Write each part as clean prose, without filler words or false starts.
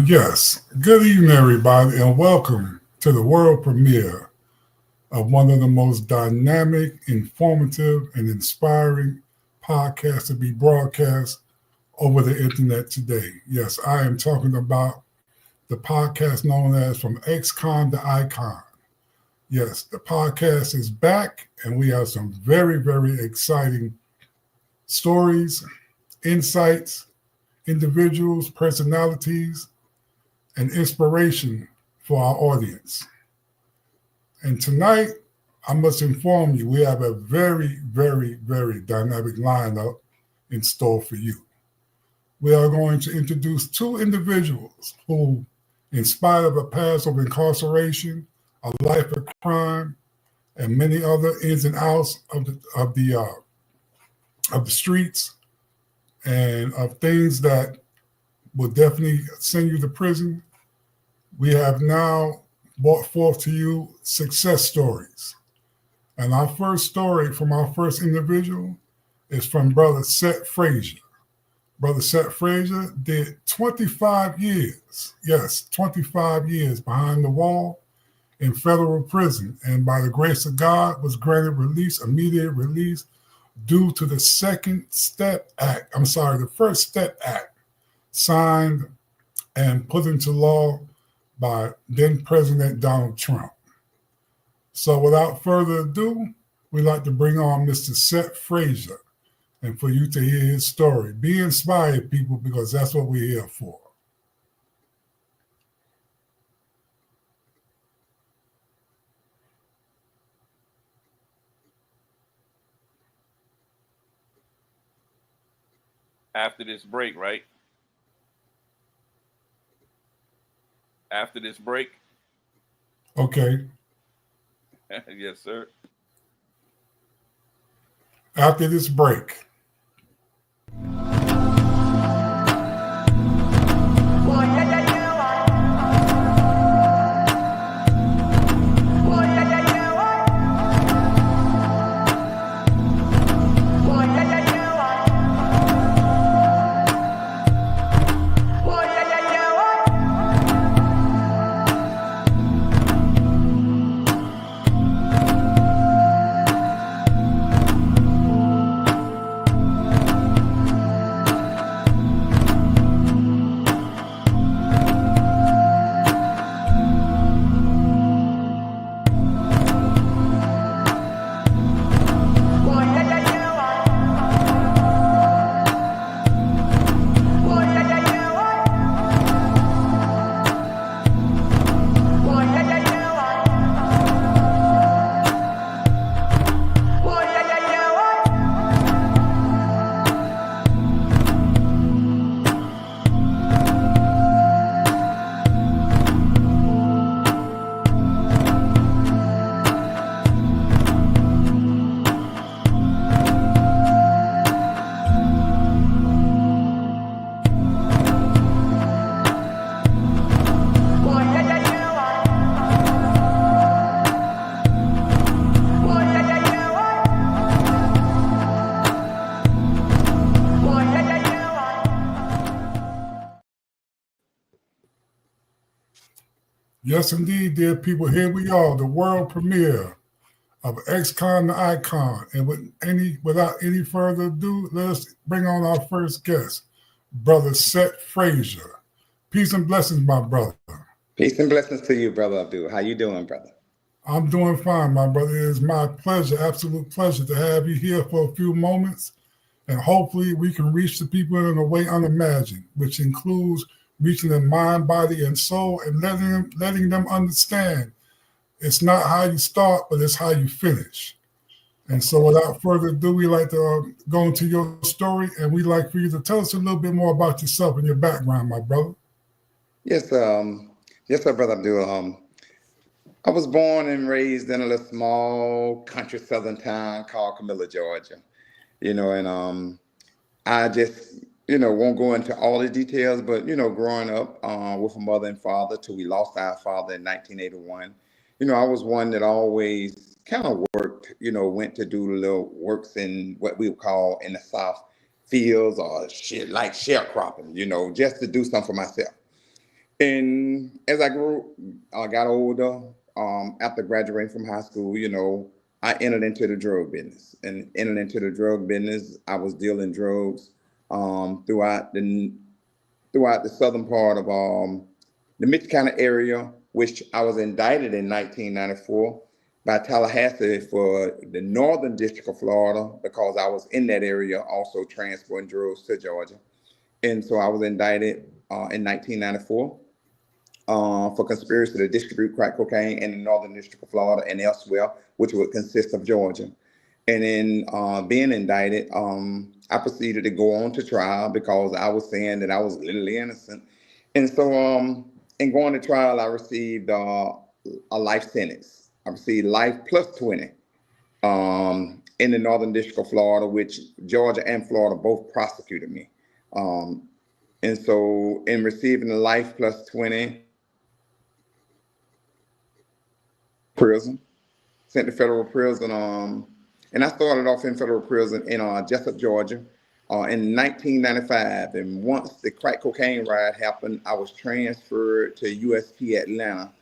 Yes, good evening, everybody, and welcome to the world premiere of one of the most dynamic, informative, and inspiring podcasts to be broadcast over the internet today. Yes, I am talking about the podcast known as From Ex-Con to Icon. Yes, the podcast is back, and we have some very, very exciting stories, insights, individuals, personalities, and inspiration for our audience. And tonight, I must inform you, we have a very, very, very dynamic lineup in store for you. We are going to introduce two individuals who, in spite of a past of incarceration, a life of crime, and many other ins and outs of the streets and of things that will definitely send you to prison, we have now brought forth to you success stories. And our first story from our first individual is from Brother Stet Frazier. Brother Stet Frazier did 25 years, yes, 25 years behind the wall in federal prison, and by the grace of God was granted release, immediate release, due to the first Stet Act signed and put into law by then President Donald Trump. So without further ado, we'd like to bring on Mr. Stet Frazier and for you to hear his story. Be inspired, people, because that's what we're here for. After this break, right? After this break? Okay. Yes, sir. After this break. Yes, indeed, dear people, here we are, the world premiere of Ex-Con to Icon. And without any further ado, let us bring on our first guest, Brother Stet Frazier. Peace and blessings, my brother. Peace and blessings to you, Brother Abdul. How you doing, brother? I'm doing fine, my brother. It is my pleasure, absolute pleasure to have you here for a few moments. And hopefully we can reach the people in a way unimagined, which includes reaching their mind, body, and soul, and letting them understand It's not how you start, but it's how you finish. And so without further ado, we like to go into your story, and we'd like for you to tell us a little bit more about yourself and your background, my brother. Yes, yes, sir, brother Abdul. I was born and raised in a little small country southern town called Camilla, Georgia. And I just, won't go into all the details, but growing up with a mother and father till we lost our father in 1981. I was one that always kind of worked. Went to do the little works in what we would call in the South fields or shit like sharecropping. Just to do something for myself. And as I grew, I got older. After graduating from high school, I entered into the drug business. And entered into the drug business, I was dealing drugs throughout the southern part of the Mitchell County area, which I was indicted in 1994 by Tallahassee for the Northern District of Florida because I was in that area also transporting drugs to Georgia. And so I was indicted in 1994 for conspiracy to distribute crack cocaine in the Northern District of Florida and elsewhere, which would consist of Georgia. And in being indicted, I proceeded to go on to trial because I was saying that I was literally innocent. And so in going to trial, I received a life sentence. I received life plus 20 in the Northern District of Florida, which Georgia and Florida both prosecuted me. And so in receiving the life plus 20, prison, sent to federal prison. And I started off in federal prison in Jessup, Georgia in 1995. And once the crack cocaine riot happened, I was transferred to USP Atlanta,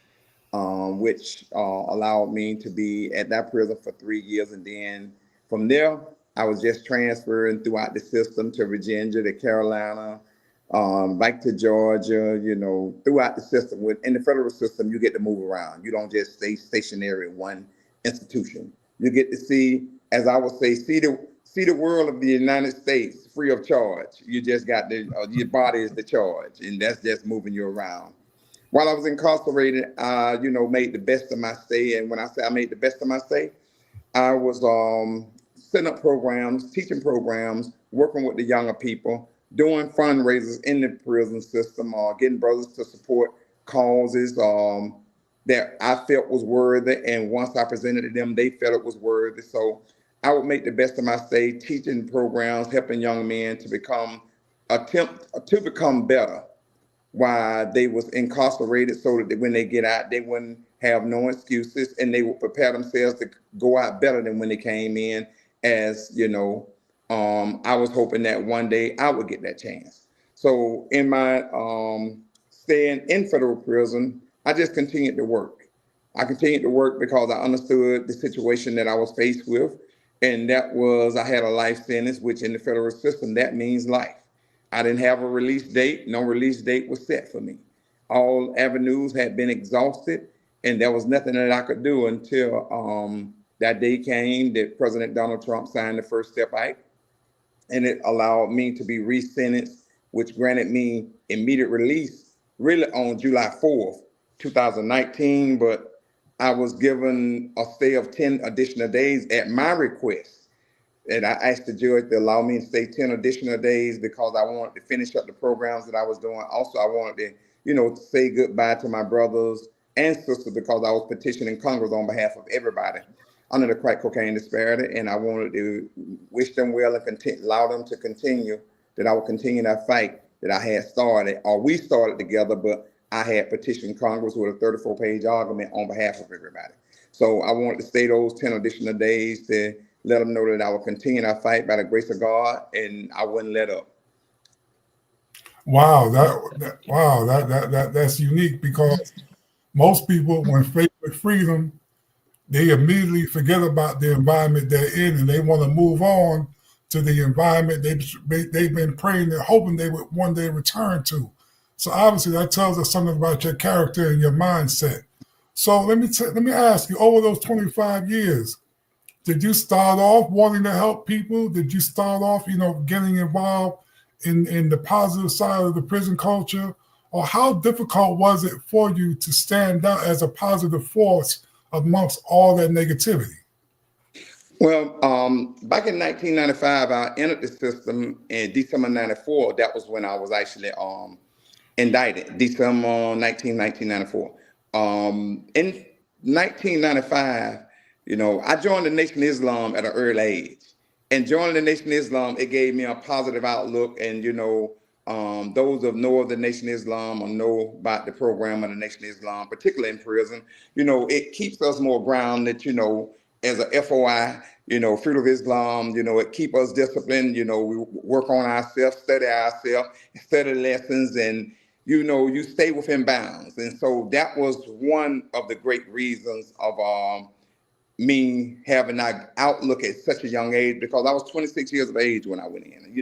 which allowed me to be at that prison for 3 years. And then from there, I was just transferring throughout the system to Virginia, to Carolina, back to Georgia, throughout the system. In the federal system, you get to move around. You don't just stay stationary in one institution. You get to see, as I would say, see the world of the United States free of charge. You just got your body is the charge, and that's just moving you around. While I was incarcerated, I, made the best of my stay. And when I say I made the best of my stay, I was setting up programs, teaching programs, working with the younger people, doing fundraisers in the prison system, getting brothers to support causes that I felt was worthy. And once I presented to them, they felt it was worthy. So I would make the best of my stay, teaching programs, helping young men to become better while they was incarcerated, so that when they get out, they wouldn't have no excuses and they would prepare themselves to go out better than when they came in. As I was hoping that one day I would get that chance. So in my staying in federal prison, I just continued to work. I continued to work because I understood the situation that I was faced with. And that was, I had a life sentence, which in the federal system, that means life. I didn't have a release date. No release date was set for me. All avenues had been exhausted, and there was nothing that I could do until that day came that President Donald Trump signed the First Step Act. And it allowed me to be re-sentenced, which granted me immediate release really on July 4th, 2019. But I was given a stay of 10 additional days at my request. And I asked the judge to allow me to stay 10 additional days because I wanted to finish up the programs that I was doing. Also, I wanted to, say goodbye to my brothers and sisters because I was petitioning Congress on behalf of everybody under the crack cocaine disparity. And I wanted to wish them well and allow them to continue, that I would continue that fight that I had started, or we started together, but I had petitioned Congress with a 34-page argument on behalf of everybody. So I wanted to stay those 10 additional days to let them know that I will continue that fight by the grace of God, and I wouldn't let up. Wow, that's unique because most people, when faced with freedom, they immediately forget about the environment they're in, and they want to move on to the environment they've been praying and hoping they would one day return to. So obviously, that tells us something about your character and your mindset. So let me ask you: over those 25 years, did you start off wanting to help people? Did you start off, getting involved in the positive side of the prison culture? Or how difficult was it for you to stand out as a positive force amongst all that negativity? Well, back in 1995, I entered the system in December 94. That was when I was actually indicted, December 1994. In 1995, I joined the Nation of Islam at an early age. And joining the Nation of Islam, it gave me a positive outlook. And, those of know of the Nation of Islam or know about the program of the Nation of Islam, particularly in prison, it keeps us more grounded, as a FOI, Fruit of Islam, it keep us disciplined, we work on ourselves, study lessons, and, you stay within bounds. And so that was one of the great reasons of me having that outlook at such a young age, because I was 26 years of age when I went in.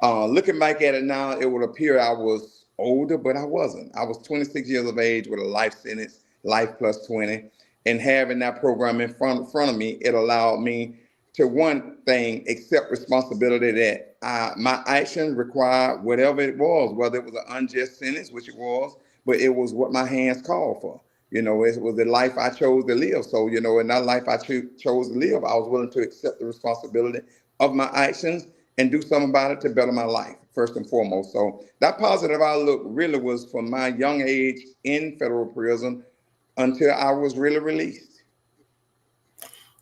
Looking back at it now, it would appear I was older, but I wasn't. I was 26 years of age with a life sentence, life plus 20. And having that program in front of me, it allowed me to, one thing, accept responsibility that my action required whatever it was, whether it was an unjust sentence, which it was, but it was what my hands called for. It was the life I chose to live. So, in that life I chose to live, I was willing to accept the responsibility of my actions and do something about it to better my life, first and foremost. So that positive outlook really was from my young age in federal prison until I was really released.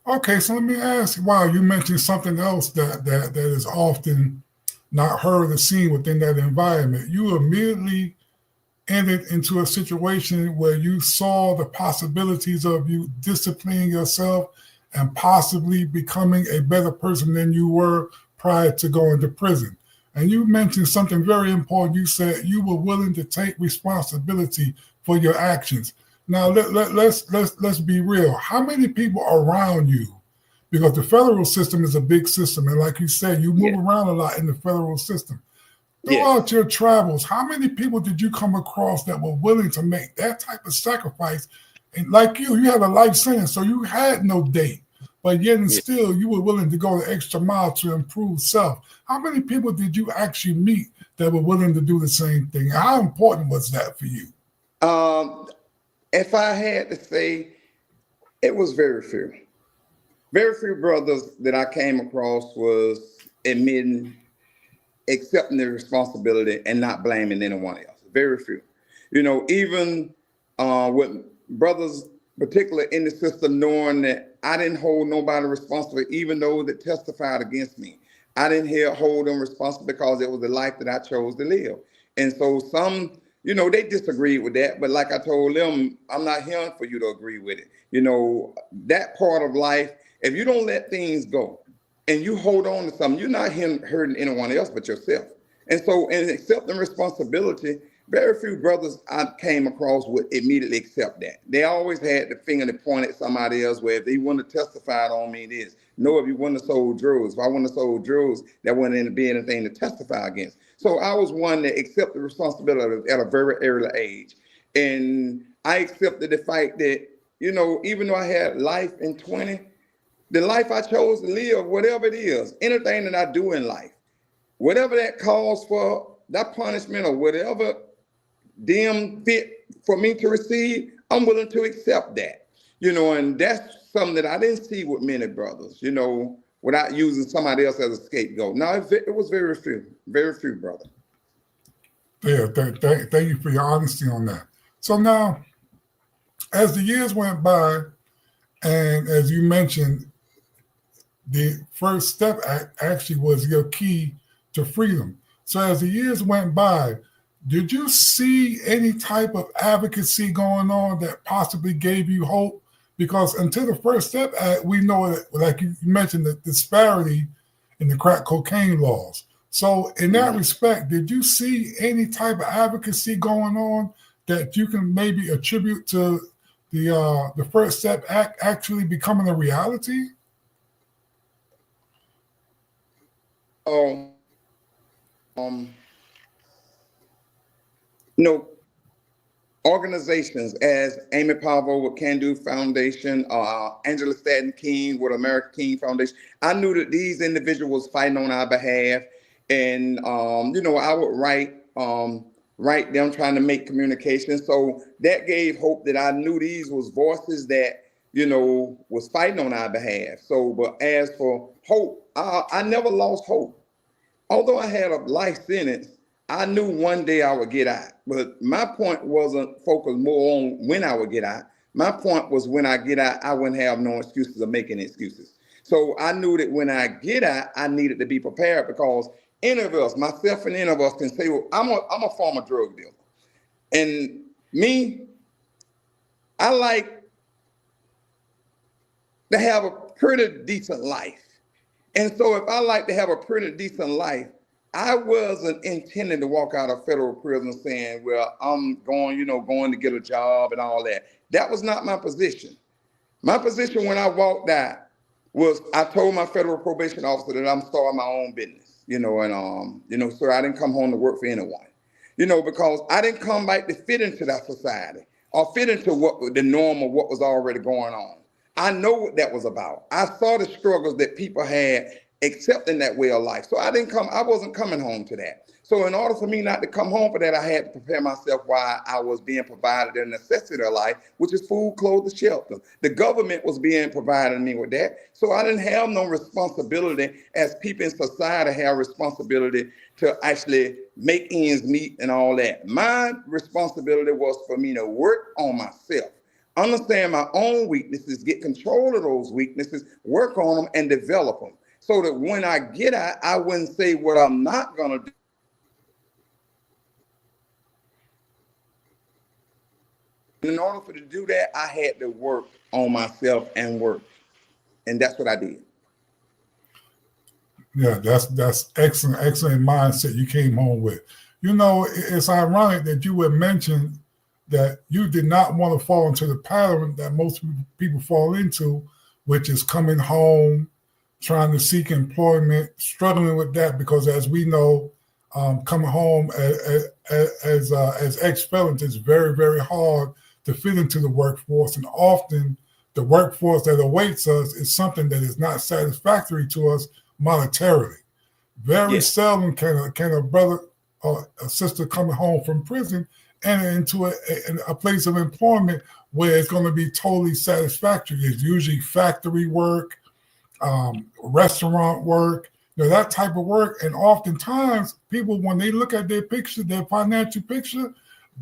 Okay, so let me ask, wow, you mentioned something else that is often not heard or seen within that environment. You immediately entered into a situation where you saw the possibilities of you disciplining yourself and possibly becoming a better person than you were prior to going to prison. And you mentioned something very important. You said you were willing to take responsibility for your actions. Now let's be real. How many people around you? Because the federal system is a big system, and like you said, you move around a lot in the federal system. Throughout your travels, how many people did you come across that were willing to make that type of sacrifice? And like you had a life sentence, so you had no date, but yet and still you were willing to go the extra mile to improve self. How many people did you actually meet that were willing to do the same thing? How important was that for you? If I had to say, it was very few. Very few brothers that I came across was admitting, accepting the responsibility and not blaming anyone else. Very few. Even with brothers, particularly in the system, knowing that I didn't hold nobody responsible, even those that testified against me. I didn't hold them responsible because it was the life that I chose to live. And so some, they disagreed with that. But like I told them, I'm not here for you to agree with it. That part of life, if you don't let things go and you hold on to something, you're not hurting anyone else but yourself. And so in accepting responsibility, very few brothers I came across would immediately accept that. They always had the finger to point at somebody else, where if they wouldn't have testified on me, it is. No, if you wouldn't have sold drugs. If I wouldn't have sold drugs, there wouldn't be anything to testify against. So I was one that accepted responsibility at a very early age. And I accepted the fact that, even though I had life in 20, the life I chose to live, whatever it is, anything that I do in life, whatever that calls for, that punishment or whatever deemed fit for me to receive, I'm willing to accept that. And that's something that I didn't see with many brothers, without using somebody else as a scapegoat. No, it was very few, brother. Yeah, thank you for your honesty on that. So now, as the years went by, and as you mentioned, the First Step Act actually was your key to freedom. So as the years went by, did you see any type of advocacy going on that possibly gave you hope? Because until the First Step Act, we know that, like you mentioned, the disparity in the crack cocaine laws. So in that respect, did you see any type of advocacy going on that you can maybe attribute to the First Step Act actually becoming a reality? Organizations as Amy Pavo with Can Do Foundation, Angela Staton King with American King Foundation. I knew that these individuals fighting on our behalf, and I would write them trying to make communication. So that gave hope that I knew these was voices that was fighting on our behalf. So, but as for hope, I never lost hope. Although I had a life sentence, I knew one day I would get out. But my point wasn't focused more on when I would get out. My point was when I get out, I wouldn't have no excuses of making excuses. So I knew that when I get out, I needed to be prepared because any of us, myself and any of us, can say, well, I'm a former drug dealer. And me, I like to have a pretty decent life. And so if I like to have a pretty decent life, I wasn't intending to walk out of federal prison saying, well, I'm going to get a job and all that. That was not my position. My position when I walked out was I told my federal probation officer that I'm starting my own business, so I didn't come home to work for anyone, because I didn't come back to fit into that society or fit into what the norm of what was already going on. I know what that was about. I saw the struggles that people had accepting that way of life. So I wasn't coming home to that. So in order for me not to come home for that, I had to prepare myself while I was being provided a necessity of life, which is food, clothes, and shelter. The government was being provided me with that. So I didn't have no responsibility as people in society have responsibility to actually make ends meet and all that. My responsibility was for me to work on myself, understand my own weaknesses, get control of those weaknesses, work on them and develop them. So that when I get out, I wouldn't say what I'm not going to do. In order for to do that, I had to work on myself and work. And that's what I did. Yeah, that's excellent mindset you came home with. It's ironic that you would mention that you did not want to fall into the pattern that most people fall into, which is coming home, trying to seek employment, struggling with that, because as we know, coming home as ex-felons, it's very, very hard to fit into the workforce. And often the workforce that awaits us is something that is not satisfactory to us monetarily. Very seldom can a brother or a sister coming home from prison enter into a place of employment where it's going to be totally satisfactory. It's usually factory work, restaurant work, that type of work. And oftentimes people, when they look at their picture, their financial picture,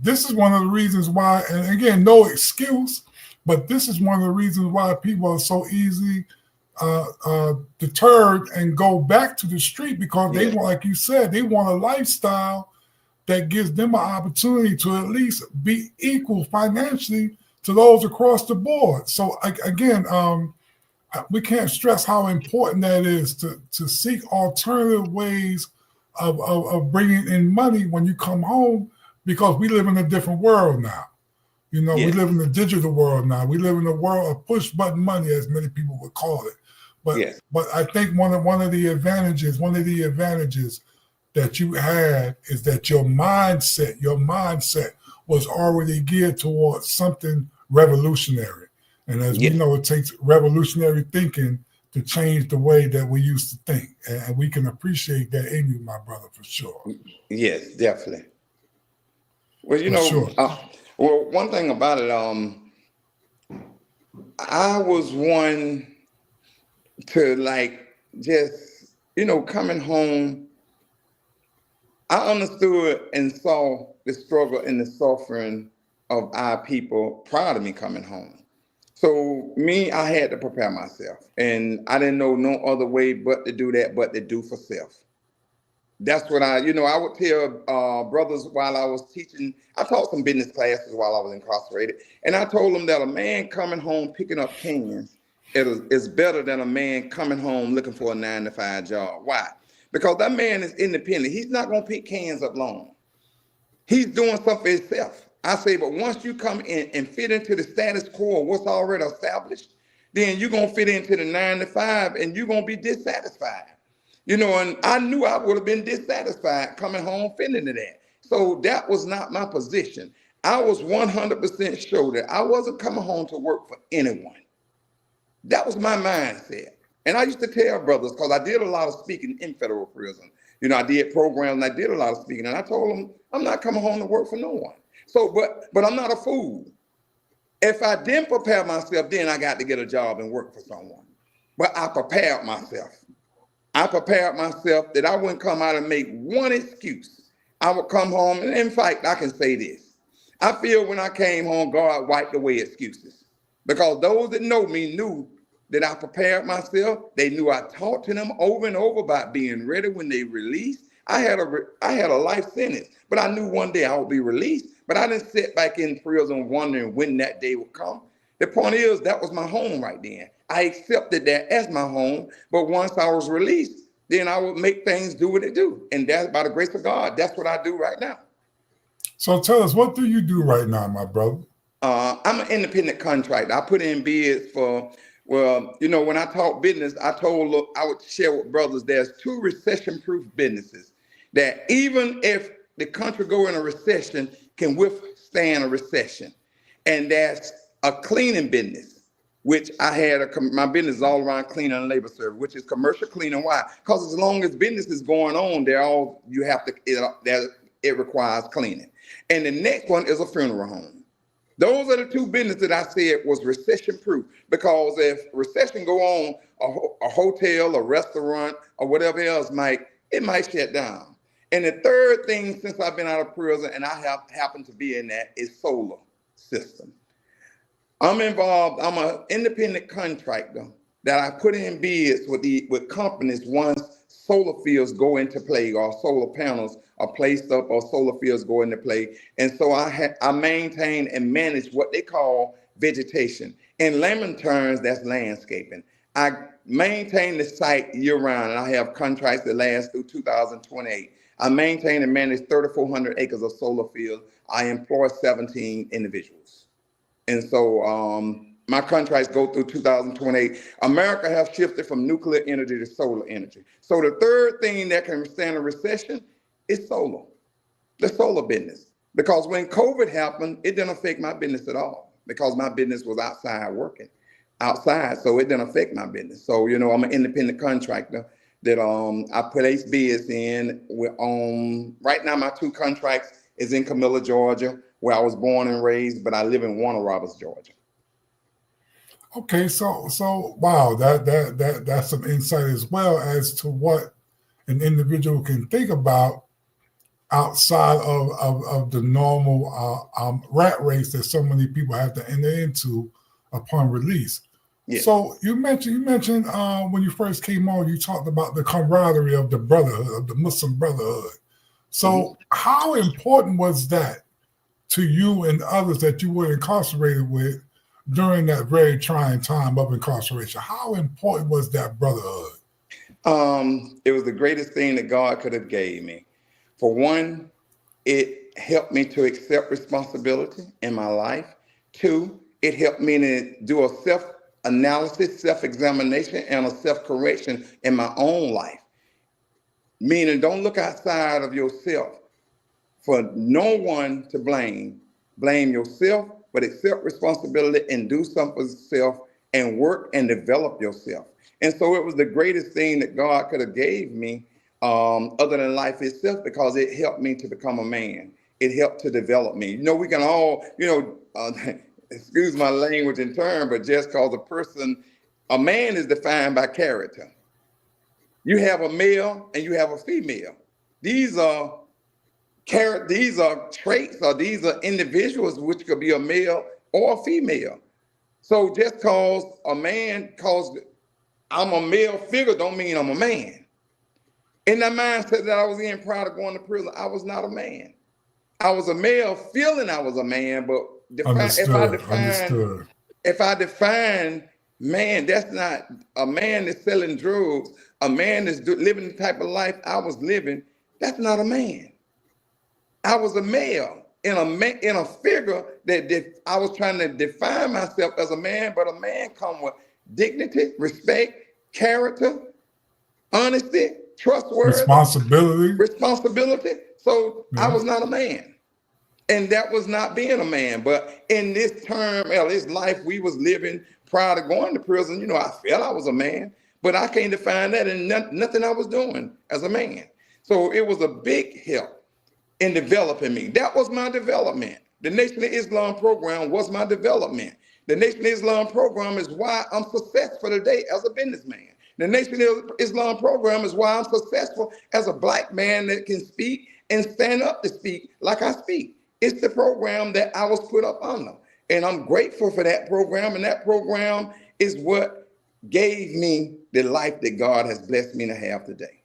this is one of the reasons why, and again, no excuse, but this is one of the reasons why people are so easily deterred and go back to the street, because they want, like you said, they want a lifestyle that gives them an opportunity to at least be equal financially to those across the board. So again, we can't stress how important that is to seek alternative ways of bringing in money when you come home, because we live in a different world now. We live in the digital world now. We live in a world of push button money, as many people would call it. But I think one of the advantages that you had is that your mindset was already geared towards something revolutionary. And as we know, it takes revolutionary thinking to change the way that we used to think. And we can appreciate that in you, my brother, for sure. Yes, definitely. Well, one thing about it, I was one to just, coming home, I understood and saw the struggle and the suffering of our people prior to me coming home. So I had to prepare myself, and I didn't know no other way but to do that, but to do for self. That's what I would tell brothers while I was teaching. I taught some business classes while I was incarcerated, and I told them that a man coming home picking up cans is better than a man coming home looking for a 9-to-5 job. Why? Because that man is independent. He's not going to pick cans up long. He's doing something for himself. I say, but once you come in and fit into the status quo of what's already established, then you're going to fit into the 9-to-5 and you're going to be dissatisfied. And I knew I would have been dissatisfied coming home fitting into that. So that was not my position. I was 100% sure that I wasn't coming home to work for anyone. That was my mindset. And I used to tell brothers, because I did a lot of speaking in federal prison. I did programs and I did a lot of speaking. And I told them, I'm not coming home to work for no one. So, but I'm not a fool. If I didn't prepare myself, then I got to get a job and work for someone. But I prepared myself. I prepared myself that I wouldn't come out and make one excuse. I would come home, and in fact, I can say this. I feel when I came home, God wiped away excuses. Because those that know me knew that I prepared myself. They knew I talked to them over and over about being ready when they released. I had a life sentence, but I knew one day I would be released. But I didn't sit back in prison wondering when that day would come. The point is, that was my home right then. I accepted that as my home, but once I was released, then I would make things do what it do. And that's by the grace of God. That's what I do right now. So tell us, what do you do right now, my brother? I'm an independent contractor. I put in bids for, well, you know, when I talk business, I would share with brothers, there's 2 recession-proof businesses that even if the country go in a recession, can withstand a recession. And that's a cleaning business, which I had, my business is all around cleaning and labor service, which is commercial cleaning. Why? Because as long as business is going on, it requires cleaning. And the next one is a funeral home. Those are the 2 businesses that I said was recession proof, because if recession go on, a hotel, a restaurant, or whatever else it might shut down. And the third thing, since I've been out of prison and I have happened to be in that, is solar system. I'm involved. I'm an independent contractor that I put in bids with companies once solar fields go into play, or solar panels are placed up, or solar fields go into play. And so I maintain and manage what they call vegetation. In layman terms, that's landscaping. I maintain the site year round, and I have contracts that last through 2028. I maintain and manage 3,400 acres of solar fields. I employ 17 individuals. And so my contracts go through 2028. America has shifted from nuclear energy to solar energy. So the third thing that can withstand a recession is solar, the solar business. Because when COVID happened, it didn't affect my business at all, because my business was working outside. So it didn't affect my business. So, you know, I'm an independent contractor that I place bids in. Right now, my 2 contracts is in Camilla, Georgia, where I was born and raised, but I live in Warner Robins, Georgia. Okay, so wow, that's some insight as well as to what an individual can think about outside of the normal rat race that so many people have to enter into upon release. Yes. So you mentioned when you first came on, you talked about the camaraderie of the brotherhood, of the Muslim brotherhood. So how important was that to you and others that you were incarcerated with during that very trying time of incarceration? How important was that brotherhood? It was the greatest thing that God could have gave me. For one, it helped me to accept responsibility in my life. 2, it helped me to do a self-analysis, self-examination, and a self-correction in my own life. Meaning, don't look outside of yourself for no one to blame. Blame yourself, but accept responsibility and do something for yourself and work and develop yourself. And so it was the greatest thing that God could have gave me, other than life itself, because it helped me to become a man. It helped to develop me. You know, we can all, excuse my language and term, but just because a man is defined by character. You have a male and you have a female. These are traits, or these are individuals, which could be a male or a female. So just cause I'm a male figure don't mean I'm a man. In that mindset that I was in prior to going to prison, I was not a man. I was a male feeling I was a man, but if I define man, that's not a man that's selling drugs, a man that's living the type of life I was living, that's not a man. I was a male in a figure that I was trying to define myself as a man, but a man comes with dignity, respect, character, honesty, trustworthy, responsibility. So I was not a man, and that was not being a man. But in this life we was living prior to going to prison, I felt I was a man, but I can't define that in nothing I was doing as a man. So it was a big help in developing me. That was my development. The Nation of Islam program was my development. The Nation of Islam program is why I'm successful today as a businessman. The Nation of Islam program is why I'm successful as a black man that can speak and stand up to speak like I speak. It's the program that I was put up under. And I'm grateful for that program. And that program is what gave me the life that God has blessed me to have today.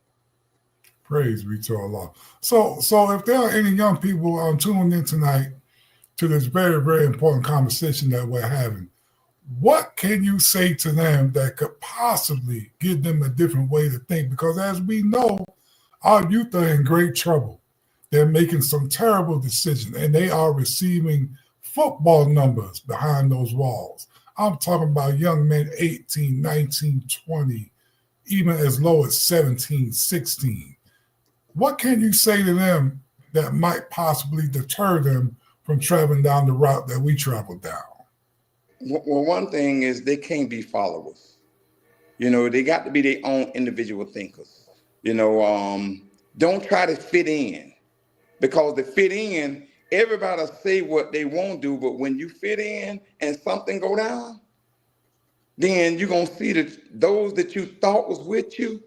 Praise be to Allah. So if there are any young people tuning in tonight to this very, very important conversation that we're having, what can you say to them that could possibly give them a different way to think? Because as we know, our youth are in great trouble. They're making some terrible decisions, and they are receiving football numbers behind those walls. I'm talking about young men 18, 19, 20, even as low as 17, 16. What can you say to them that might possibly deter them from traveling down the route that we traveled down? Well, one thing is they can't be followers. They got to be their own individual thinkers. Don't try to fit in, because to fit in, everybody say what they won't do, but when you fit in and something go down, then you're going to see that those that you thought was with you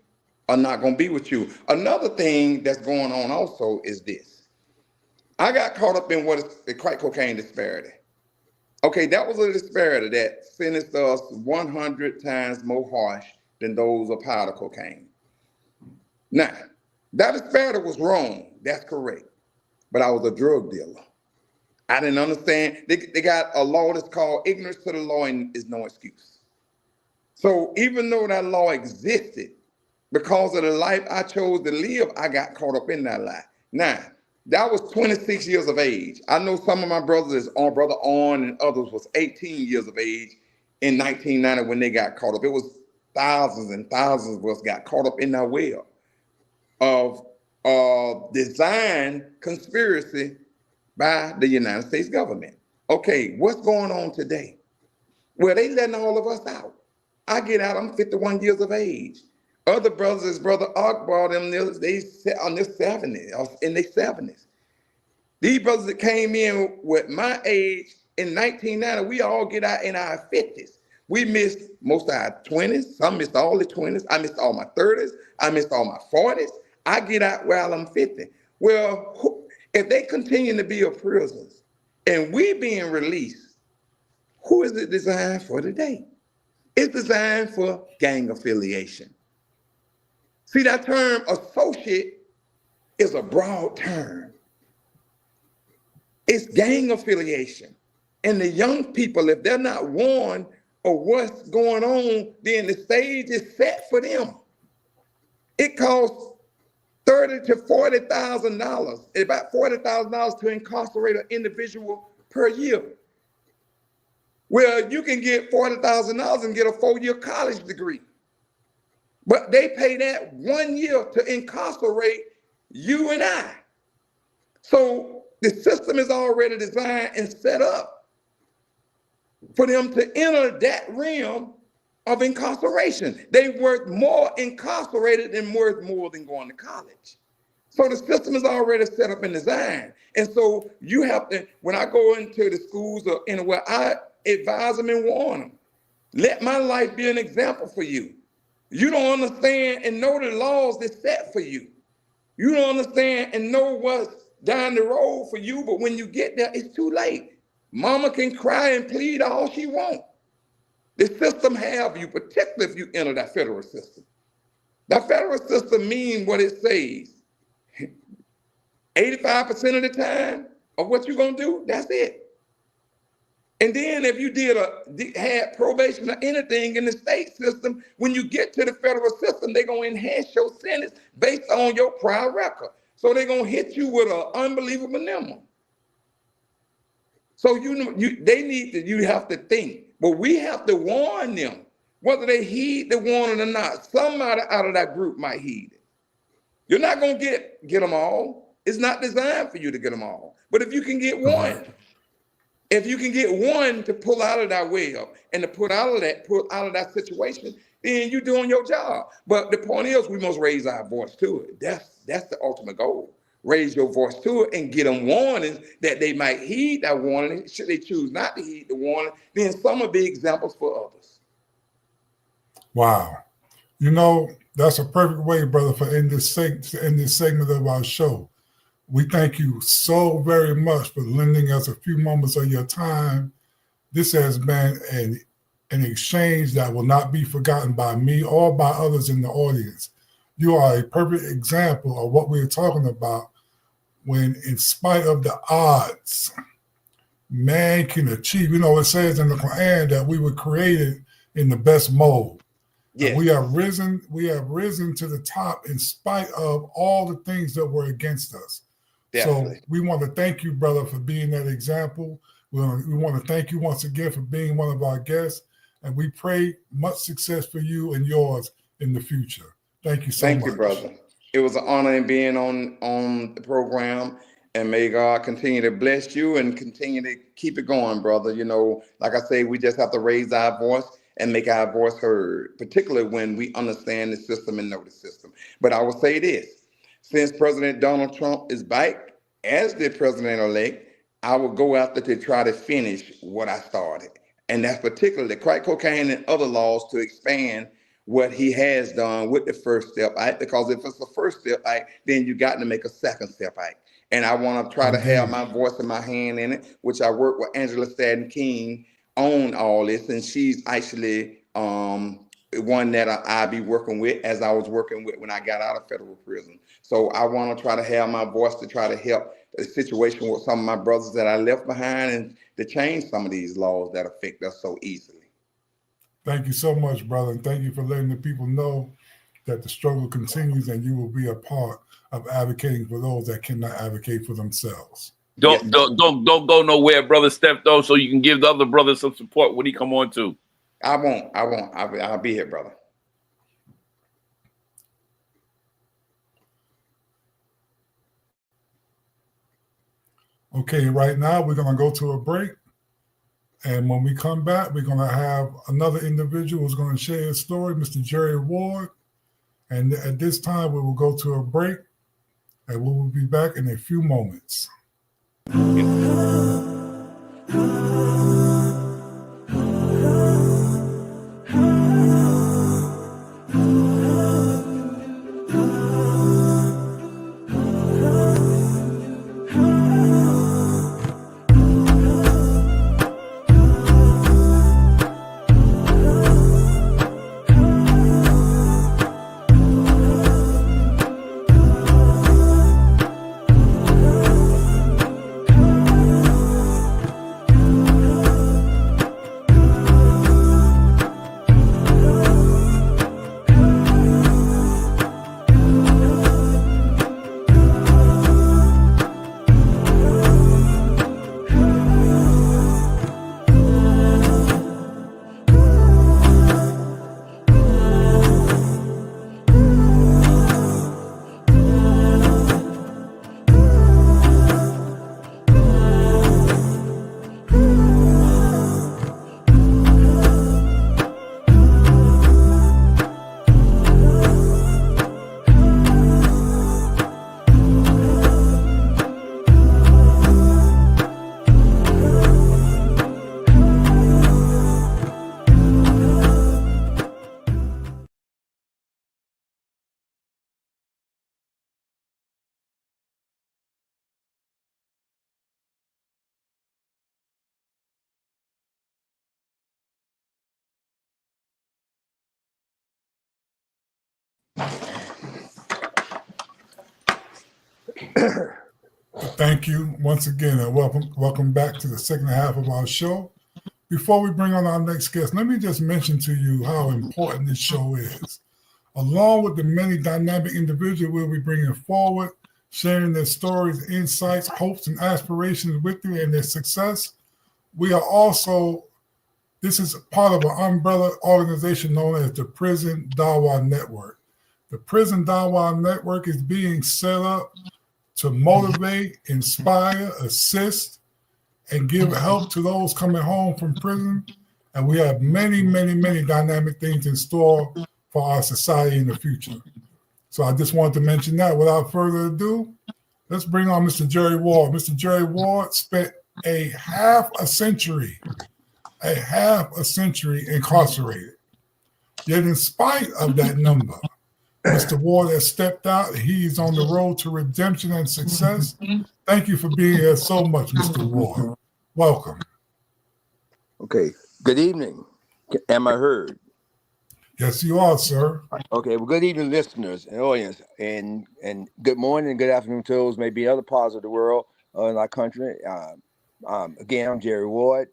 are not going to be with you. Another thing that's going on also is this. I got caught up in what is the crack cocaine disparity. Okay, that was a disparity that sentenced us 100 times more harsh than those of powder cocaine. Now, that disparity was wrong. That's correct. But I was a drug dealer. I didn't understand. They got a law that's called ignorance to the law is no excuse. So even though that law existed, because of the life I chose to live, I got caught up in that lie. Now, that was 26 years of age. I know some of my brothers, Brother On and others, was 18 years of age in 1990 when they got caught up. It was thousands and thousands of us got caught up in that web of design conspiracy by the United States government. Okay, what's going on today? Well, they letting all of us out. I get out, I'm 51 years of age. Other brothers, Brother Akbar, they on their 70s, in their 70s. These brothers that came in with my age in 1990, we all get out in our 50s. We missed most of our 20s. Some missed all the 20s. I missed all my 30s. I missed all my 40s. I get out while I'm 50. Well, if they continue to be prisoners and we being released, who is it designed for today? It's designed for gang affiliation. See, that term associate is a broad term. It's gang affiliation. And the young people, if they're not warned of what's going on, then the stage is set for them. It costs $30,000 to $40,000, about $40,000 to incarcerate an individual per year. Well, you can get $40,000 and get a 4-year college degree. But they pay that 1 year to incarcerate you and I. So the system is already designed and set up for them to enter that realm of incarceration. They worth more incarcerated than worth more than going to college. So the system is already set up and designed. And so you have to, when I go into the schools or anywhere, I advise them and warn them. Let my life be an example for you. You don't understand and know the laws that's set for you. You don't understand and know what's down the road for you, but when you get there, it's too late. Mama can cry and plead all she wants. The system have you, particularly if you enter that federal system. That federal system means what it says. 85% of the time of what you're gonna do, that's it. And then if you had probation or anything in the state system, when you get to the federal system, they're gonna enhance your sentence based on your prior record. So they're gonna hit you with an unbelievable number. So you have to think, but we have to warn them, whether they heed the warning or not. Somebody out of that group might heed it. You're not gonna get them all. It's not designed for you to get them all. But if you can get one, if you can get one to pull out of that web and to pull out of that situation, then you're doing your job. But the point is, we must raise our voice to it. That's the ultimate goal. raise your voice to it and get them warnings that they might heed that warning. Should they choose not to heed the warning, then some will be examples for others. Wow. You know, that's a perfect way, brother, for in this segment of our show. We thank you so very much for lending us a few moments of your time. This has been an exchange that will not be forgotten by me or by others in the audience. You are a perfect example of what we're talking about when, in spite of the odds, man can achieve. You know, it says in the Quran that we were created in the best mold. Yes. We have risen to the top in spite of all the things that were against us. Definitely. So we want to thank you, brother, for being that example. We want to thank you once again for being one of our guests, and we pray much success for you and yours in the future. Thank you so much. Thank you, brother. It was an honor in being on the program, and may God continue to bless you and continue to keep it going, brother. You know, like I say, we just have to raise our voice and make our voice heard, particularly when we understand the system and know the system. But I will say this, since President Donald Trump is back as the president-elect, I will go after to try to finish what I started. And that's particularly crack cocaine and other laws to expand what he has done with the First Step Act, because if it's the First Step Act, then you got to make a Second Step Act. And I want to try to have my voice and my hand in it, which I work with Angela Staton King on all this, and she's actually one that I be working with, as I was working with when I got out of federal prison. So I want to try to have my voice to try to help the situation with some of my brothers that I left behind, and to change some of these laws that affect us so easily. Thank you so much, brother, and thank you for letting the people know that the struggle continues, and you will be a part of advocating for those that cannot advocate for themselves. Don't go nowhere, brother Steph, though, so you can give the other brother some support when he come on too. I won't. I'll be here, brother. Okay, right now we're going to go to a break. And when we come back, we're going to have another individual who's going to share his story, Mr. Jerry Ward. And at this time, we will go to a break, and we will be back in a few moments. Thank you once again, and welcome back to the second half of our show. Before we bring on our next guest, let me just mention to you how important this show is. Along with the many dynamic individuals we'll be bringing forward, sharing their stories, insights, hopes, and aspirations with you and their success, we are also, this is part of an umbrella organization known as the Prison Dawah Network. The Prison Dawah Network is being set up to motivate, inspire, assist, and give help to those coming home from prison. And we have many, many, many dynamic things in store for our society in the future. So I just wanted to mention that. Without further ado, Let's bring on Mr. Jerry Ward. Mr. Jerry Ward spent a half a century incarcerated. Yet in spite of that number, Mr. Ward has stepped out. He's on the road to redemption and success. Thank you for being here so much, Mr. Ward. Welcome. Okay. Good evening. Am I heard? Yes, you are, sir. Okay. Well, good evening, listeners and audience, and good morning and good afternoon to those maybe in other parts of the world in our country. Again, I'm Jerry Ward,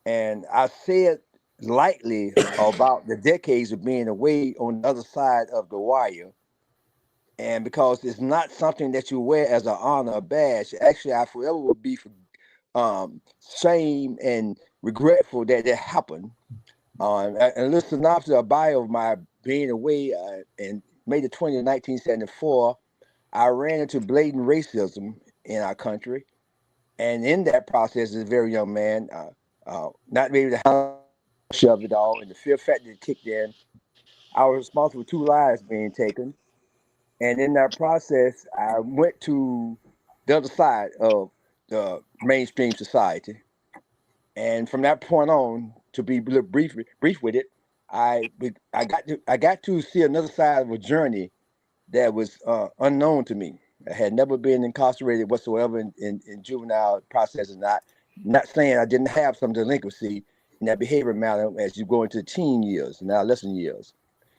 and I said lightly about the decades of being away on the other side of the wire. And because it's not something that you wear as an honor or badge, actually, I forever will be shame and regretful that it happened. And a little synopsis, a bio of my being away in May the 20th, 1974, I ran into blatant racism in our country. And in that process, as a very young man, not able to handle it all, and the fear factor kicked in. I was responsible for 2 lives being taken. And in that process, I went to the other side of the mainstream society. And from that point on, to be brief with it, I got to see another side of a journey that was unknown to me. I had never been incarcerated whatsoever in juvenile processes. Not saying I didn't have some delinquency in that behavior matter as you go into the teen years and adolescent years.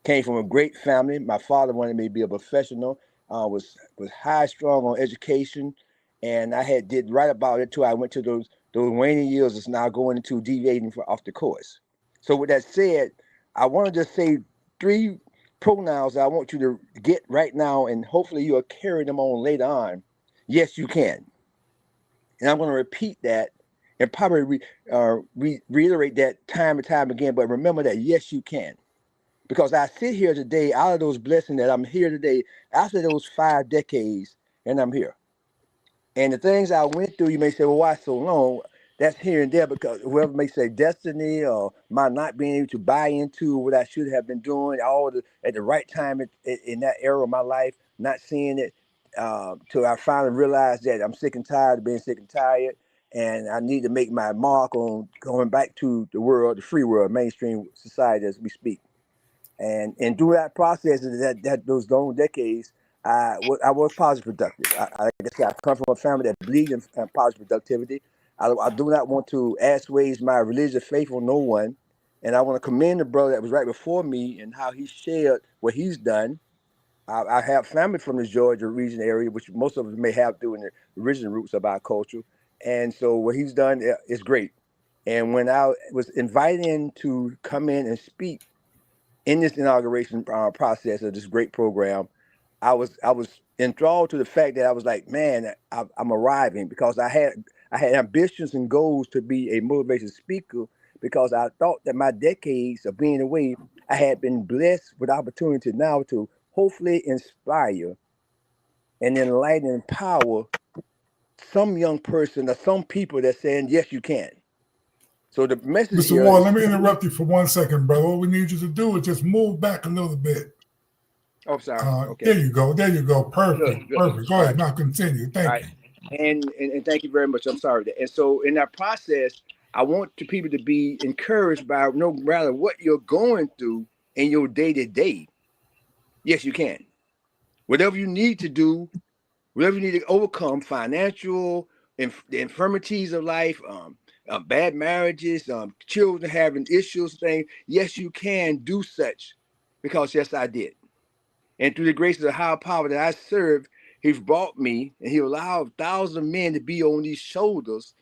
Came from a great family. My father wanted me to be a professional. Was high strong on education, and I did right about it too. I went to those waning years. It's now going into deviating off the course. So with that said, I want to just say 3 pronouns that I want you to get right now, and hopefully you'll carry them on later on. Yes, you can. And I'm going to repeat that and probably reiterate that time and time again. But remember that yes, you can. Because I sit here today out of those blessings that I'm here today after those 5 decades, and I'm here. And the things I went through, you may say, well, why so long? That's here and there because whoever may say destiny or my not being able to buy into what I should have been doing at the right time in that era of my life, not seeing it till I finally realized that I'm sick and tired of being sick and tired. And I need to make my mark on going back to the world, the free world, mainstream society as we speak. And through that process, those long decades, I was positive productive. Like I said, I come from a family that believes in positive productivity. I do not want to assuage my religious faith on no one. And I want to commend the brother that was right before me and how he shared what he's done. I have family from the Georgia region area, which most of us may have through in the original roots of our culture. And so what he's done is great. And when I was invited in to come in and speak in this inauguration process of this great program, I was enthralled to the fact that I was like, man, I'm arriving because I had ambitions and goals to be a motivational speaker because I thought that my decades of being away, I had been blessed with opportunity now to hopefully inspire and enlighten and empower some young person or some people that's saying, yes, you can. So the message Mr. here Ward, let me interrupt you for 1 second, brother. What we need you to do is just move back a little bit. Oh, sorry. Okay. There you go. Perfect. Good. Perfect. Go ahead. Now continue. Thank you. And thank you very much. I'm sorry. And so in that process, I want people to be encouraged by no matter what you're going through in your day-to-day. Yes, you can. Whatever you need to do, whatever you need to overcome, financial, the infirmities of life, bad marriages, children having issues, things. Yes, you can do such because yes, I did. And through the grace of the higher power that I serve, he's brought me and he allowed thousands of men to be on these shoulders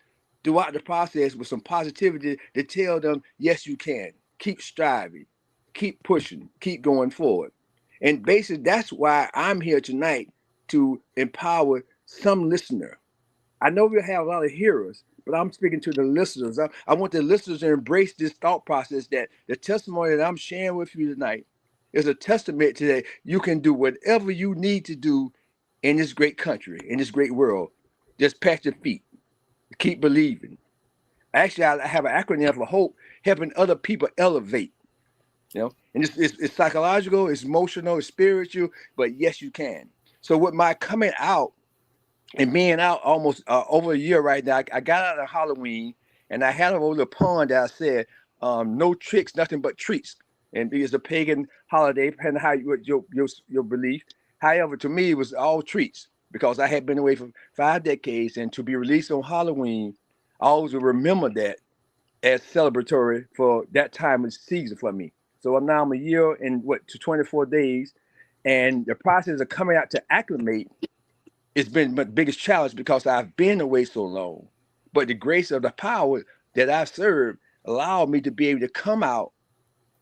throughout the process with some positivity to tell them, yes, you can. Keep striving, keep pushing, keep going forward. And basically, that's why I'm here tonight to empower some listener. I know we have a lot of hearers, but I'm speaking to the listeners. I want the listeners to embrace this thought process that the testimony that I'm sharing with you tonight is a testament to that you can do whatever you need to do in this great country, in this great world. Just pat your feet, keep believing. Actually, I have an acronym for HOPE, helping other people elevate. And it's psychological, it's emotional, it's spiritual, but yes, you can. So with my coming out and being out almost over a year right now, I got out of Halloween and I had over the pond that I said, no tricks, nothing but treats. And it's a pagan holiday, depending on how your belief. However, to me, it was all treats because I had been away for 5 decades, and to be released on Halloween, I always will remember that as celebratory for that time of season for me. So I'm a year and to 24 days, and the process of coming out to acclimate, it's been my biggest challenge because I've been away so long. But the grace of the power that I serve allowed me to be able to come out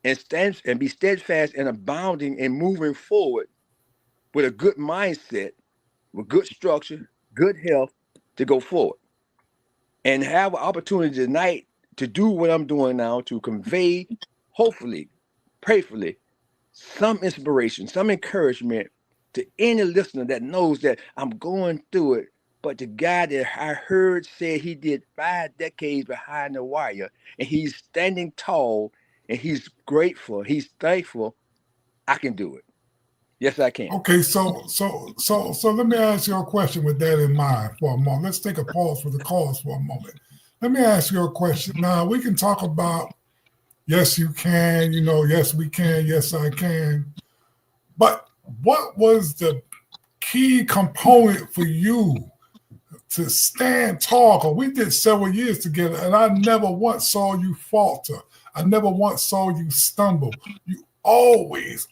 and stand and be steadfast and abounding and moving forward with a good mindset, with good structure, good health to go forward. And have an opportunity tonight to do what I'm doing now, to convey, hopefully, prayerfully, some inspiration, some encouragement to any listener that knows that I'm going through it. But the guy that I heard said he did 5 decades behind the wire, and he's standing tall, and he's grateful, he's thankful. I can do it. Yes, I can. Okay, so let me ask you a question with that in mind for a moment. Let's take a pause for the cause for a moment. Let me ask you a question. Now, we can talk about, yes, you can, yes, we can, yes, I can. But what was the key component for you to stand tall? Because we did several years together, and I never once saw you falter. I never once saw you stumble. You always,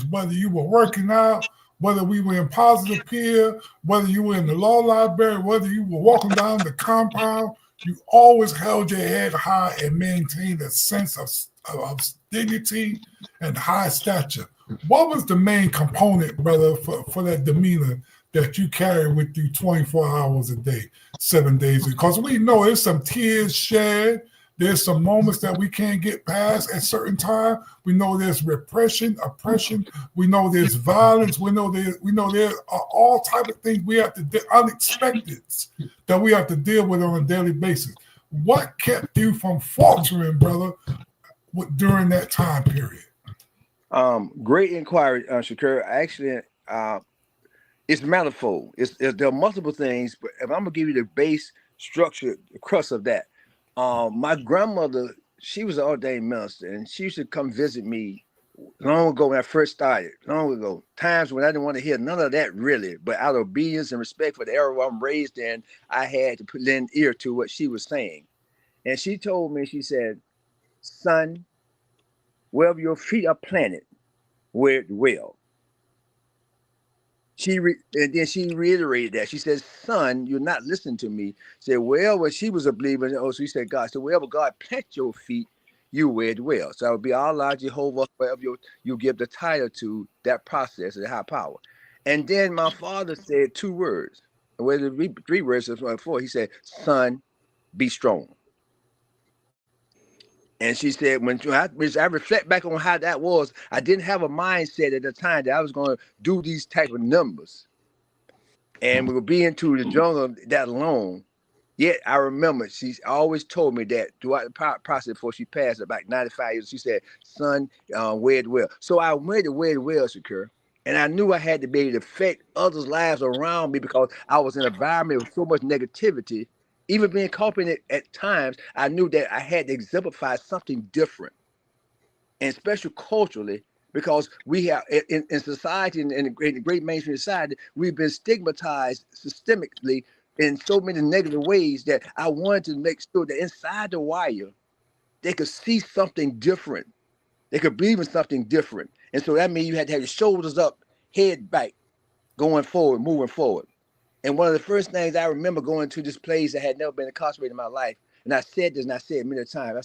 whether you were working out, whether we were in positive peer, whether you were in the law library, whether you were walking down the compound, you always held your head high and maintained a sense of dignity and high stature. What was the main component, brother, for that demeanor that you carry with you 24 hours a day, 7 days? Because we know there's some tears shed. There's some moments that we can't get past at certain time. We know there's repression, oppression. We know there's violence. We know there are all type of things we have to unexpected that we have to deal with on a daily basis. What kept you from faltering, brother, during that time period? Great inquiry, Shakur. Actually, it's manifold. There are multiple things, but if I'm gonna give you the base structure, the crust of that. My grandmother, she was an ordained minister, and she used to come visit me long ago when I first started, long ago. Times when I didn't want to hear none of that really, but out of obedience and respect for the era I'm raised in, I had to lend ear to what she was saying. And she told me, she said, son, wherever your feet are planted, wear it well. And then she reiterated that. She said, son, you're not listening to me. She said, well, she was a believer. Oh, so she said, God. So wherever God plant your feet, you wear it well. So it would be Allah, Jehovah, wherever you give the title to that process of the high power. And then my father said 2 words. Well, 3 words, 4. He said, son, be strong. And she said, when I reflect back on how that was, I didn't have a mindset at the time that I was going to do these type of numbers. And we would be into the jungle that long. Yet I remember she always told me that throughout the process before she passed, about 95 years, she said, son, wear it well. So I went to wear it well, Shakur. And I knew I had to be able to affect others' lives around me because I was in an environment with so much negativity. Even being caught in it at times, I knew that I had to exemplify something different, and especially culturally, because we have in society, in the great mainstream society, we've been stigmatized systemically in so many negative ways that I wanted to make sure that inside the wire, they could see something different. They could believe in something different. And so that means you had to have your shoulders up, head back, going forward, moving forward. And one of the first things I remember going to this place that had never been incarcerated in my life, and I said this, and I said it many times,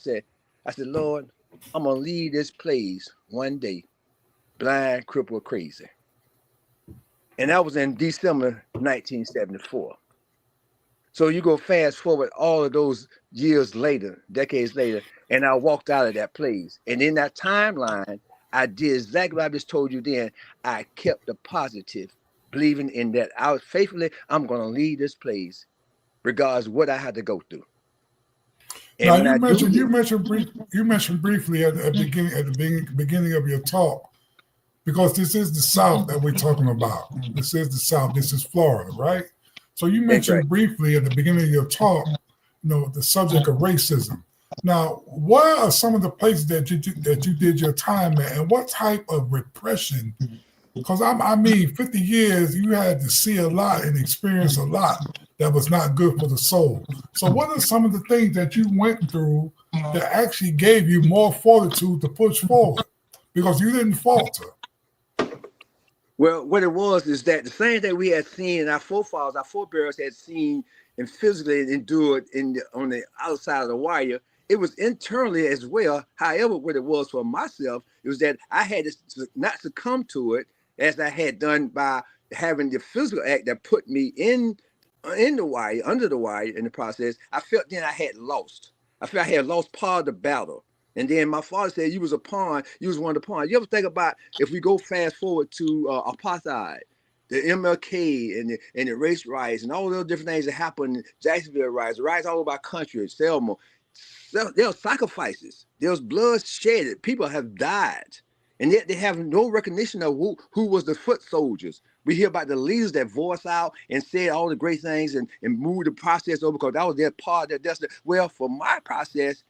I said, Lord, I'm going to leave this place one day, blind, crippled, crazy. And that was in December 1974. So you go fast forward all of those years later, decades later, and I walked out of that place. And in that timeline, I did exactly what I just told you then. I kept the positive, believing in that I was faithfully, I'm going to leave this place, regardless of what I had to go through. And now you mentioned briefly at the beginning of your talk because this is the South that we're talking about. This is the South. This is Florida, right? So you mentioned briefly at the beginning of your talk, the subject of racism. Now, what are some of the places that you did your time at, and what type of repression? Because I mean, 50 years, you had to see a lot and experience a lot that was not good for the soul. So what are some of the things that you went through that actually gave you more fortitude to push forward? Because you didn't falter. Well, what it was is that the same thing we had seen in our forefathers, our forebears had seen and physically endured on the outside of the wire, it was internally as well. However, what it was for myself, it was that I had to not succumb to it as I had done by having the physical act that put me in the wire, under the wire in the process. I felt then I had lost. I felt I had lost part of the battle. And then my father said, you was a pawn, you was one of the pawns. You ever think about if we go fast forward to apartheid, the MLK and the race riots and all those different things that happened, Jacksonville riots all over our country, Selma. There are sacrifices. There's blood shedded. People have died. And yet they have no recognition of who was the foot soldiers. We hear about the leaders that voiced out and said all the great things and moved the process over because that was their part, their destiny. Well, for my process,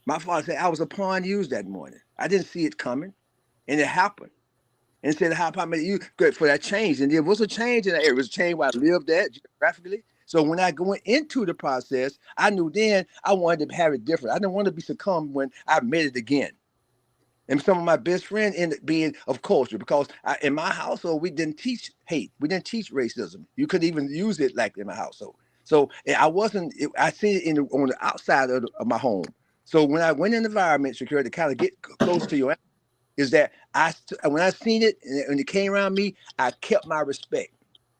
my father said I was a pawn used that morning. I didn't see it coming, and it happened. And said, how about you good for that change? And there was a change in that area. It was a change where I lived at geographically. So when I went into the process, I knew then I wanted to have it different. I didn't want to be succumbed when I made it again. And some of my best friends ended up being of culture because in my household, we didn't teach hate. We didn't teach racism. You couldn't even use it like in my household. So I see it on the outside of my home. So when I went in environment security to kind of get close to your is that when I seen it and it came around me, I kept my respect.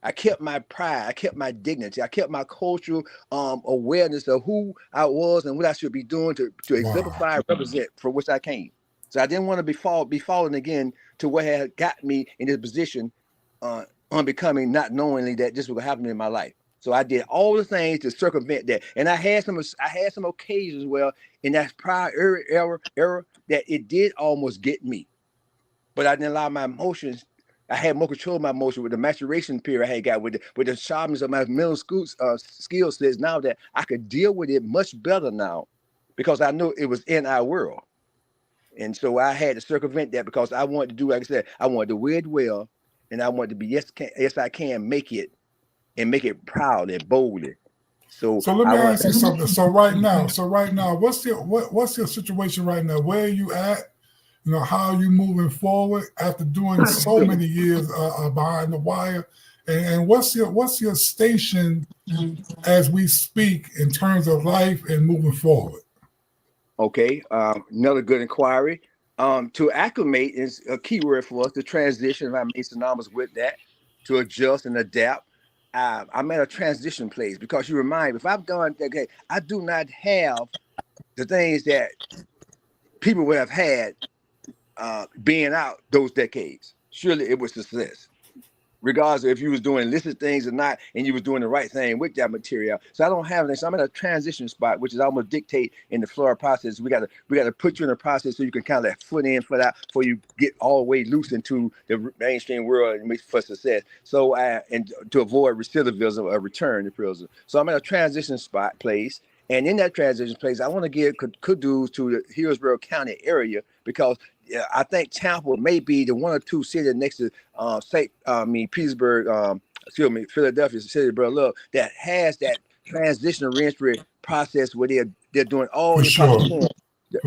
I kept my pride. I kept my dignity. I kept my cultural awareness of who I was and what I should be doing to exemplify and represent for which I came. So I didn't want to be fallen again to what had got me in this position unbecoming, not knowingly that this was going to happen in my life. So I did all the things to circumvent that. And I had some occasions where in that prior era that it did almost get me. But I didn't allow my emotions. I had more control of my emotion with the maturation period I had got with the sharpness of my middle school skill sets now that I could deal with it much better now because I knew it was in our world. And so I had to circumvent that because I wanted to do, like I said, I wanted to wear it well, and I wanted to be yes I can make it and make it proud and boldly. So let me ask you something. So right now, what's your situation right now? Where are you at? How are you moving forward after doing so many years behind the wire? And what's your station as we speak in terms of life and moving forward? Okay, another good inquiry. To acclimate is a key word for us. The transition, I made synonymous with that. To adjust and adapt. I'm at a transition place because you remind me, if I've done, okay, I do not have the things that people would have had being out those decades. Surely it was success, regardless of if you was doing illicit things or not, and you was doing the right thing with that material. So I don't have this. I'm in a transition spot, which is almost dictate in the Florida process. We got to put you in a process so you can kind of like foot in, foot out, before you get all the way loose into the mainstream world and for success. So and to avoid recidivism or return to prison. So I'm in a transition spot place. And in that transition place, I want to give kudos to the Hillsborough County area because I think Tampa may be the one or two cities next to Pittsburgh, Philadelphia, city of love that has that transitional reentry process where they're doing all the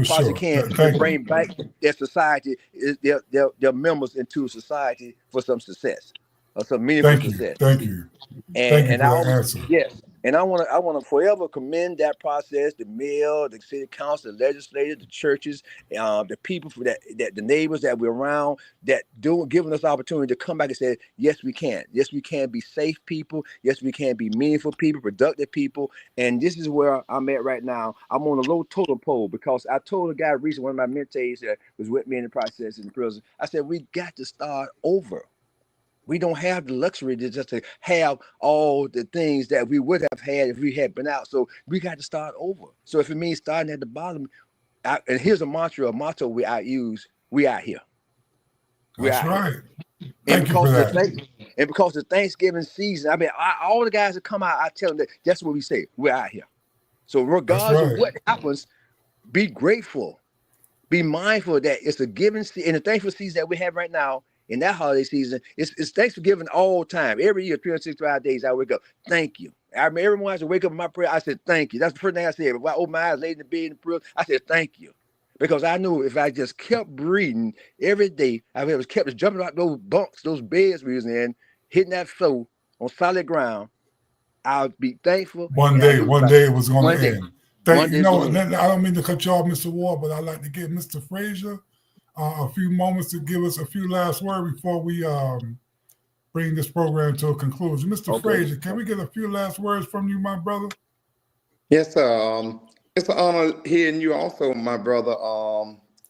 possible can to bring back their society, their members into society for some success or some meaningful success. Thank you. And for that answer. Yes. And I want to forever commend that process, the mayor, the city council, the legislature, the churches, the people that the neighbors that we're around that giving us the opportunity to come back and say, yes, we can. Yes, we can be safe people. Yes, we can be meaningful people, productive people. And this is where I'm at right now. I'm on a low totem pole because I told a guy recently, one of my mentees that was with me in the process in the prison, I said, we got to start over. We don't have the luxury to have all the things that we would have had if we had been out. So we got to start over. So if it means starting at the bottom, and here's a motto I use, we out here. We're That's out right. here. And Thank you for because that. because the Thanksgiving season, I mean, all the guys that come out, I tell them that's what we say. We're out here. So regardless of what happens, be grateful. Be mindful that it's a giving season, and the thankful season that we have right now in that holiday season, it's Thanksgiving all time. Every year, 365 days, I wake up. Thank you. I remember every morning I wake up in my prayer, I said, thank you. That's the first thing I said. If I opened my eyes, laid in the bed and prayer, I said, thank you. Because I knew if I just kept breathing every day, I was kept jumping out those bunks, those beds we was in, hitting that floor on solid ground, I'll be thankful. One day it was going to end. I don't mean to cut you off, Mr. Ward, but I'd like to give Mr. Frazier a few moments to give us a few last words before we bring this program to a conclusion. Mr. Frazier, can we get a few last words from you, my brother? Yes, sir. It's an honor hearing you also, my brother,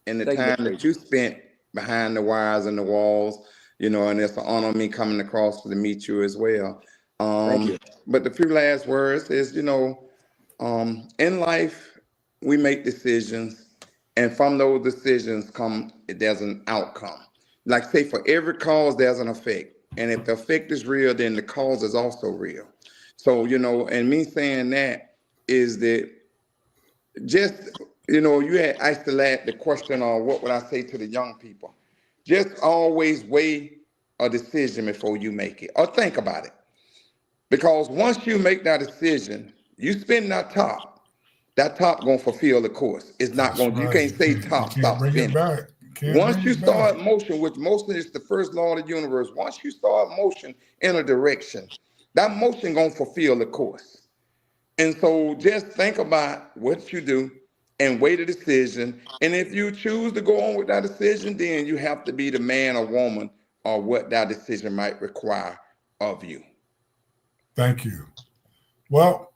and the time that you spent behind the wires and the walls, you know, and it's an honor me coming across to meet you as well. Thank you. But the few last words is, you know, in life, we make decisions, and from those decisions there's an outcome. Like say for every cause, there's an effect. And if the effect is real, then the cause is also real. So, you know, and me saying that is that just, you know, you had asked the question on what would I say to the young people? Just always weigh a decision before you make it, or think about it. Because once you make that decision, you spin that top gonna fulfill the course. It's not going to, you can't say top, stop spinning. Once you start motion, which motion is the first law of the universe, once you start motion in a direction, that motion gonna fulfill the course. And so just think about what you do and weigh the decision. And if you choose to go on with that decision, then you have to be the man or woman or what that decision might require of you. Thank you. Well,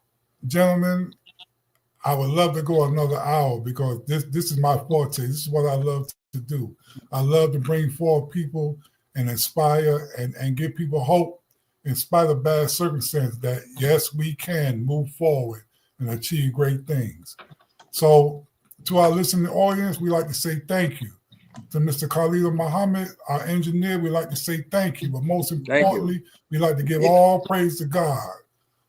gentlemen, I would love to go another hour because this is my forte. This is what I love to do. I love to bring forth people and inspire and give people hope in spite of bad circumstances that, yes, we can move forward and achieve great things. So to our listening audience, we like to say thank you. To Mr. Khalil Muhammad, our engineer, we like to say thank you. But most importantly, we like to give all praise to God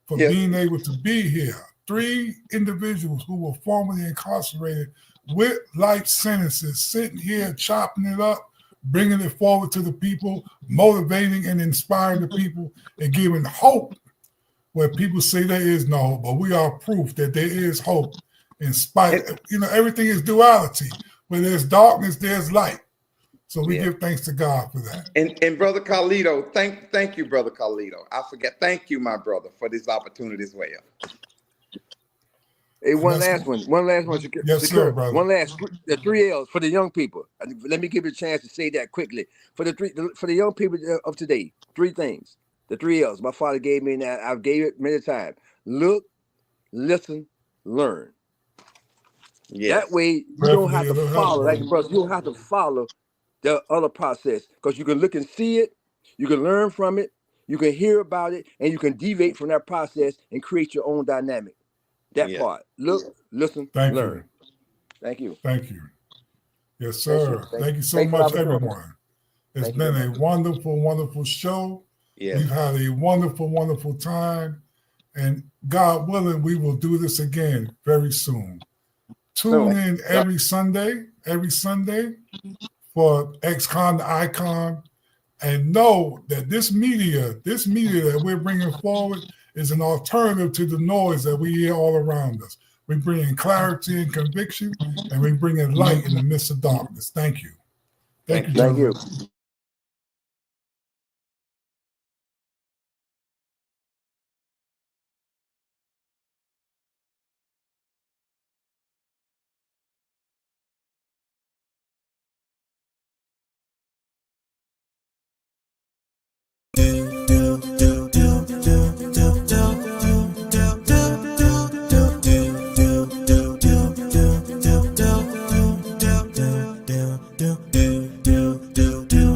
for being able to be here. 3 individuals who were formerly incarcerated with life sentences, sitting here chopping it up, bringing it forward to the people, motivating and inspiring the people, and giving hope where people say there is no hope. But we are proof that there is hope in spite of, you know, everything is duality. Where there's darkness, there's light. So we give thanks to God for that. And Brother Carlito, thank you, Brother Carlito. I forget. Thank you, my brother, for this opportunity as well. Hey, one last one. Yes, sir, brother. One last, the 3 L's for the young people. Let me give you a chance to say that quickly. For the young people of today, 3 things. The 3 L's. My father gave me, and I've gave it many times. Look, listen, learn. Yes. That way you don't have to follow, like the brothers, you don't have to follow the other process, because you can look and see it, you can learn from it, you can hear about it, and you can deviate from that process and create your own dynamic. That part. Look, listen, learn. Thank you. Thank you. Yes, sir. Thank you so much, everyone. It's been a wonderful, wonderful show. Yes. We've had a wonderful, wonderful time. And God willing, we will do this again very soon. Tune in every Sunday for Ex-Con to Icon, and know that this media that we're bringing forward is an alternative to the noise that we hear all around us. We're bringing clarity and conviction, and we're bringing light in the midst of darkness. Thank you. Thank you, gentlemen. Thank you. Do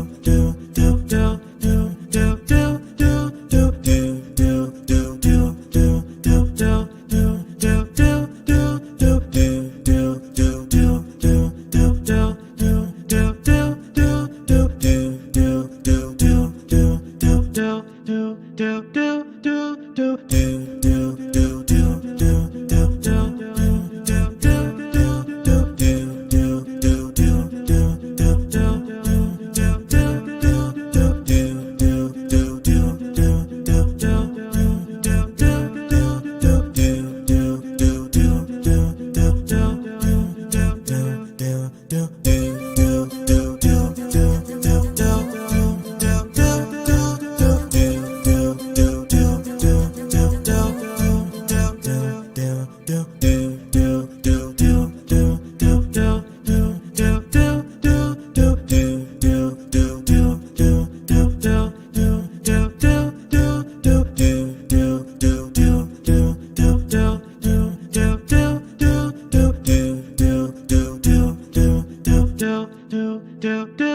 do do